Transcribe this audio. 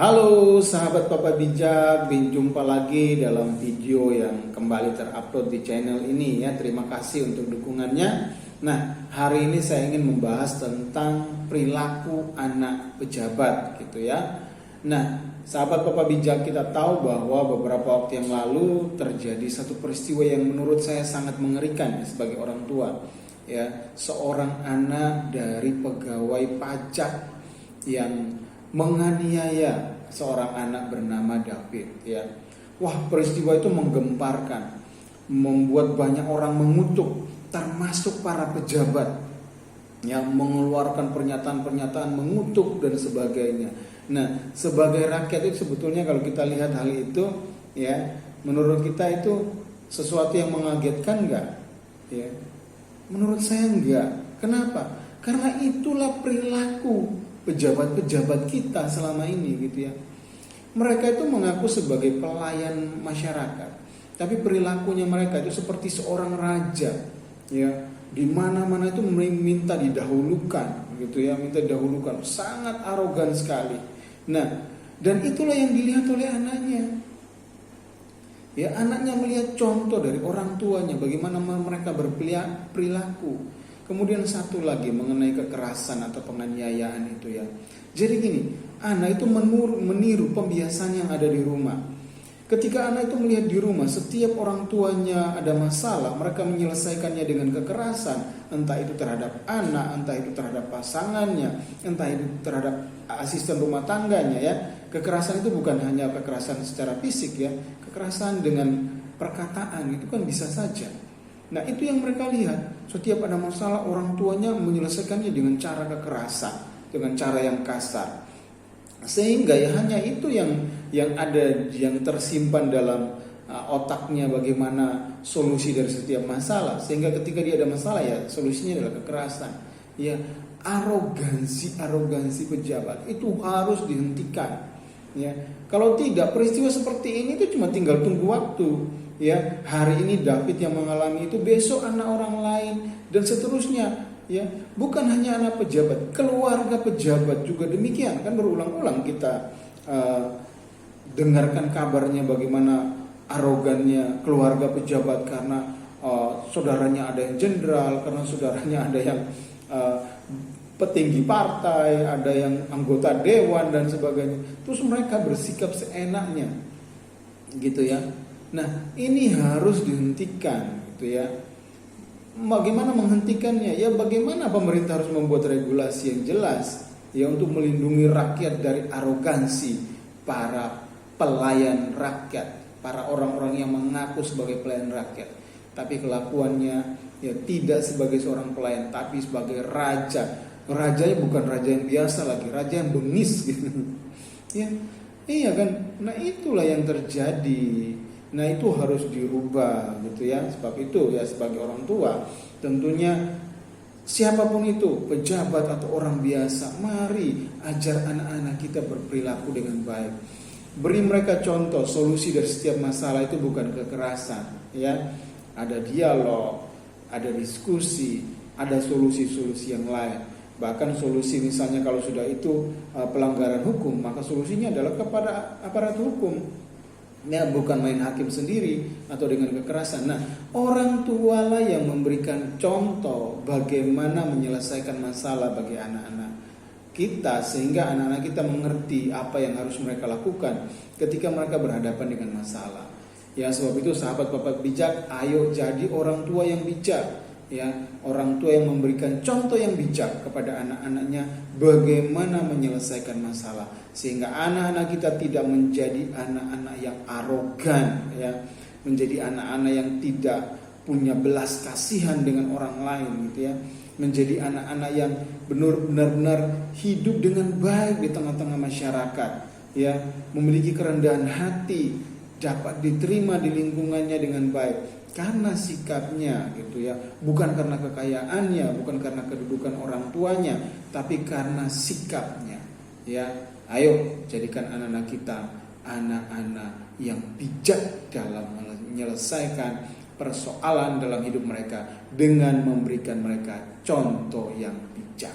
Halo sahabat Papa Bijak, berjumpa lagi dalam video yang kembali terupload di channel ini ya. Terima kasih untuk dukungannya. Nah, hari ini saya ingin membahas tentang perilaku anak pejabat gitu ya. Nah, sahabat Papa Bijak, kita tahu bahwa beberapa waktu yang lalu terjadi satu peristiwa yang menurut saya sangat mengerikan ya, sebagai orang tua ya. Seorang anak dari pegawai pajak yang menganiaya seorang anak bernama David ya. Wah, peristiwa itu menggemparkan, membuat banyak orang mengutuk, termasuk para pejabat yang mengeluarkan pernyataan-pernyataan mengutuk dan sebagainya. Nah, sebagai rakyat itu sebetulnya kalau kita lihat hal itu ya, menurut kita itu sesuatu yang mengagetkan enggak? Ya. Menurut saya enggak. Kenapa? Karena itulah perilaku pejabat-pejabat kita selama ini gitu ya. Mereka itu mengaku sebagai pelayan masyarakat, tapi perilakunya mereka itu seperti seorang raja ya. Di mana-mana itu minta didahulukan gitu ya, minta didahulukan, sangat arogan sekali. Nah, dan itulah yang dilihat oleh anaknya. Ya, anaknya melihat contoh dari orang tuanya bagaimana mereka berperilaku. Kemudian satu lagi mengenai kekerasan atau penganiayaan itu ya. Jadi gini, anak itu meniru pembiasaan yang ada di rumah. Ketika anak itu melihat di rumah setiap orang tuanya ada masalah, mereka menyelesaikannya dengan kekerasan, entah itu terhadap anak, entah itu terhadap pasangannya, entah itu terhadap asisten rumah tangganya ya. Kekerasan itu bukan hanya kekerasan secara fisik ya, kekerasan dengan perkataan itu kan bisa saja. Nah, itu yang mereka lihat. Setiap ada masalah orang tuanya menyelesaikannya dengan cara kekerasan, dengan cara yang kasar. Sehingga ya hanya itu yang ada, yang tersimpan dalam otaknya bagaimana solusi dari setiap masalah. Sehingga ketika dia ada masalah ya solusinya adalah kekerasan. Ya, arogansi pejabat itu harus dihentikan. Ya, kalau tidak peristiwa seperti ini itu cuma tinggal tunggu waktu. Ya, hari ini David yang mengalami itu, besok anak orang lain dan seterusnya. Ya, bukan hanya anak pejabat, keluarga pejabat juga demikian. Kan berulang-ulang kita dengarkan kabarnya bagaimana arogannya keluarga pejabat karena saudaranya ada yang jenderal, karena saudaranya ada yang petinggi partai, ada yang anggota dewan dan sebagainya. Terus mereka bersikap seenaknya, gitu ya. Nah, ini harus dihentikan gitu ya. Bagaimana menghentikannya? Ya bagaimana pemerintah harus membuat regulasi yang jelas ya untuk melindungi rakyat dari arogansi para pelayan rakyat, para orang-orang yang mengaku sebagai pelayan rakyat, tapi kelakuannya ya tidak sebagai seorang pelayan, tapi sebagai raja. Rajanya bukan raja yang biasa lagi, raja yang bengis gitu. Ya, iya kan? Nah, itulah yang terjadi. Nah, itu harus dirubah gitu ya. Sebab itu ya sebagai orang tua tentunya siapapun itu, pejabat atau orang biasa, mari ajar anak-anak kita berperilaku dengan baik. Beri mereka contoh, solusi dari setiap masalah itu bukan kekerasan ya. Ada dialog, ada diskusi, ada solusi-solusi yang lain. Bahkan solusi misalnya kalau sudah itu pelanggaran hukum, maka solusinya adalah kepada aparat hukum. Ya, bukan main hakim sendiri atau dengan kekerasan. Nah, orang tua lah yang memberikan contoh bagaimana menyelesaikan masalah bagi anak-anak kita, sehingga anak-anak kita mengerti apa yang harus mereka lakukan ketika mereka berhadapan dengan masalah. Ya, sebab itu sahabat Papa Bijak, ayo jadi orang tua yang bijak. Ya, orang tua yang memberikan contoh yang bijak kepada anak-anaknya bagaimana menyelesaikan masalah, sehingga anak-anak kita tidak menjadi anak-anak yang arogan ya, menjadi anak-anak yang tidak punya belas kasihan dengan orang lain gitu ya, menjadi anak-anak yang benar-benar hidup dengan baik di tengah-tengah masyarakat ya, memiliki kerendahan hati, dapat diterima di lingkungannya dengan baik karena sikapnya gitu ya, bukan karena kekayaannya, bukan karena kedudukan orang tuanya, tapi karena sikapnya ya. Ayo jadikan anak-anak kita anak-anak yang bijak dalam menyelesaikan persoalan dalam hidup mereka dengan memberikan mereka contoh yang bijak.